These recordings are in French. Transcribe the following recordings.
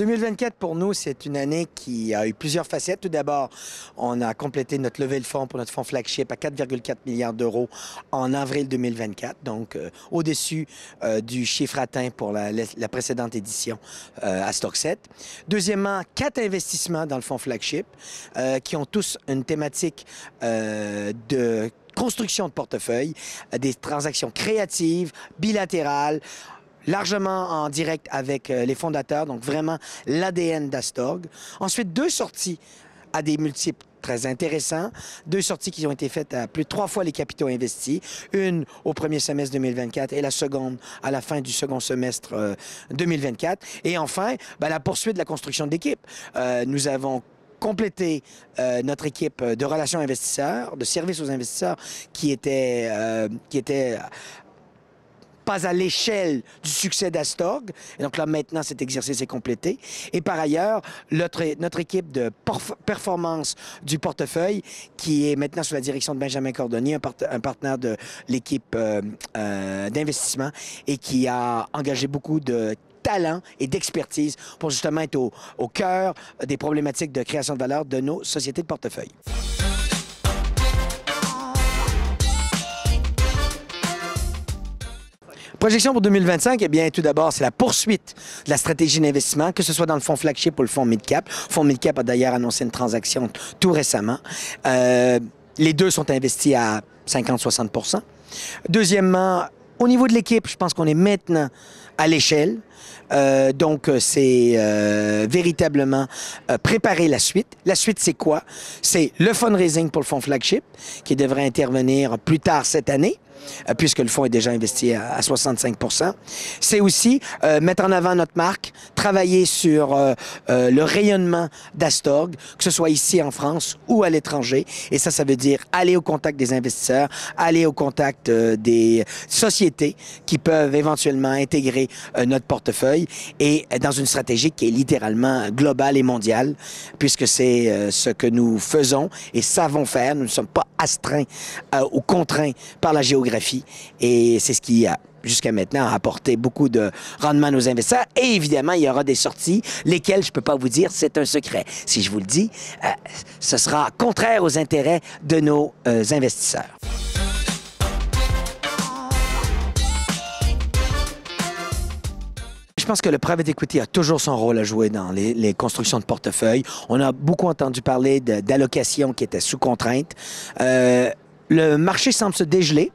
2024, pour nous, c'est une année qui a eu plusieurs facettes. Tout d'abord, on a complété notre levée de fonds pour notre fonds flagship à 4,4 milliards d'euros en avril 2024, donc au-dessus du chiffre atteint pour la précédente édition à Stock 7. Deuxièmement, 4 investissements dans le fonds flagship qui ont tous une thématique de construction de portefeuille, des transactions créatives, bilatérales, largement en direct avec les fondateurs, donc vraiment l'ADN d'Astorg. Ensuite, 2 sorties à des multiples très intéressants. 2 sorties qui ont été faites à plus de 3 fois les capitaux investis. Une au premier semestre 2024 et la seconde à la fin du second semestre 2024. Et enfin, la poursuite de la construction de l'équipe. Nous avons compléter notre équipe de relations investisseurs, de services aux investisseurs qui était pas à l'échelle du succès d'Astorg. Et donc là, maintenant, cet exercice est complété. Et par ailleurs, notre équipe de performance du portefeuille, qui est maintenant sous la direction de Benjamin Cordonnier, un partenaire de l'équipe d'investissement et qui a engagé beaucoup de talent et d'expertise pour justement être au cœur des problématiques de création de valeur de nos sociétés de portefeuille. Projection pour 2025, eh bien, tout d'abord, c'est la poursuite de la stratégie d'investissement, que ce soit dans le fonds flagship ou le fonds mid-cap. Le fonds mid-cap a d'ailleurs annoncé une transaction tout récemment. Les deux sont investis à 50-60 %. Deuxièmement, au niveau de l'équipe, je pense qu'on est maintenant à l'échelle. Donc, c'est véritablement préparer la suite. La suite, c'est quoi? C'est le fundraising pour le fonds flagship, qui devrait intervenir plus tard cette année, puisque le fonds est déjà investi à 65 %. C'est aussi mettre en avant notre marque, travailler sur le rayonnement d'Astorg, que ce soit ici en France ou à l'étranger. Et ça veut dire aller au contact des investisseurs, aller au contact des sociétés qui peuvent éventuellement intégrer notre portefeuille et dans une stratégie qui est littéralement globale et mondiale, puisque c'est ce que nous faisons et savons faire. Nous ne sommes pas astreints ou contraints par la géographie. Et c'est ce qui a, jusqu'à maintenant, apporté beaucoup de rendement à nos investisseurs. Et évidemment, il y aura des sorties, lesquelles je ne peux pas vous dire, c'est un secret. Si je vous le dis, ce sera contraire aux intérêts de nos investisseurs. Je pense que le private equity a toujours son rôle à jouer dans les constructions de portefeuille. On a beaucoup entendu parler d'allocations qui étaient sous contrainte. Le marché semble se dégeler,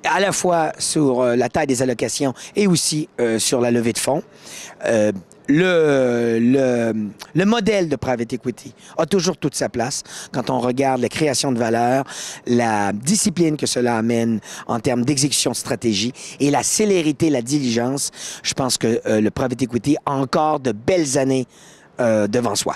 à la fois sur la taille des allocations et aussi sur la levée de fonds. Le modèle de private equity a toujours toute sa place quand on regarde la création de valeur, la discipline que cela amène en termes d'exécution de stratégie et la célérité, la diligence. Je pense que le private equity a encore de belles années devant soi.